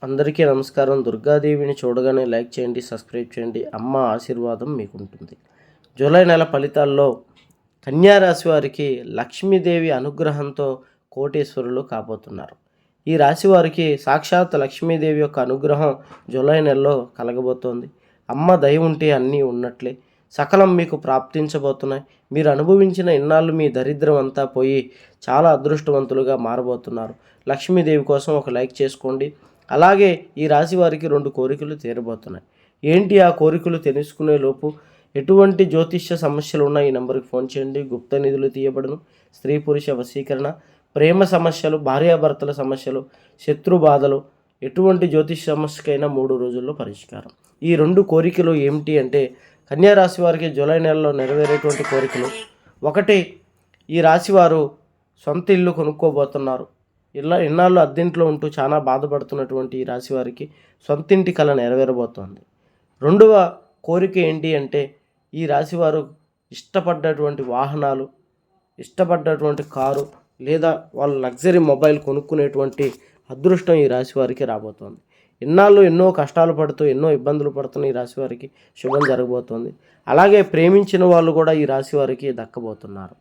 అందరికీ నమస్కారం. దుర్గాదేవిని చూడగానే లైక్ చేయండి, సబ్స్క్రైబ్ చేయండి. అమ్మ ఆశీర్వాదం మీకు ఉంటుంది. జూలై నెల ఫలితాల్లో కన్యా రాశి వారికి లక్ష్మీదేవి అనుగ్రహంతో కోటీశ్వరులు కాబోతున్నారు. ఈ రాశి వారికి సాక్షాత్ లక్ష్మీదేవి యొక్క అనుగ్రహం జూలై నెలలో కలగబోతోంది. అమ్మ దయ ఉంటే అన్నీ ఉన్నట్లే. సకలం మీకు ప్రాప్తించబోతున్నాయి. మీరు అనుభవించిన ఇన్నాళ్ళు మీ దరిద్రం అంతా పోయి చాలా అదృష్టవంతులుగా మారబోతున్నారు. లక్ష్మీదేవి కోసం ఒక లైక్ చేసుకోండి. అలాగే ఈ రాశి వారికి 2 కోరికలు తీరబోతున్నాయి. ఏంటి ఆ కోరికలు తెలుసుకునే లోపు ఎటువంటి జ్యోతిష్య సమస్యలు ఉన్న ఈ నెంబర్కి ఫోన్ చేయండి. గుప్త నిధులు తీయబడును. స్త్రీ పురుష వశీకరణ, ప్రేమ సమస్యలు, భార్యాభర్తల సమస్యలు, శత్రు బాధలు, ఎటువంటి జ్యోతిష సమస్యకైనా 3 రోజుల్లో పరిష్కారం. ఈ 2 కోరికలు ఏమిటి అంటే కన్యా రాశి వారికి జూలై నెలలో నెరవేరేటువంటి కోరికలు. ఒకటి, ఈ రాశివారు సొంత ఇల్లు కొనుక్కోబోతున్నారు. ఇన్నాళ్ళు అద్దెంట్లో ఉంటూ చాలా బాధపడుతున్నటువంటి ఈ రాశి వారికి సొంతింటి కళ నెరవేరబోతోంది. రెండవ కోరిక ఏంటి అంటే ఈ రాశివారు ఇష్టపడ్డటువంటి వాహనాలు, ఇష్టపడ్డటువంటి కారు లేదా వాళ్ళ లగ్జరీ మొబైల్ కొనుక్కునేటువంటి అదృష్టం ఈ రాశి వారికి రాబోతోంది. ఇన్నాళ్ళు ఎన్నో కష్టాలు పడుతూ ఎన్నో ఇబ్బందులు పడుతున్న ఈ రాశి వారికి శుభం జరగబోతోంది. అలాగే ప్రేమించిన వాళ్ళు కూడా ఈ రాశి వారికి దక్కబోతున్నారు.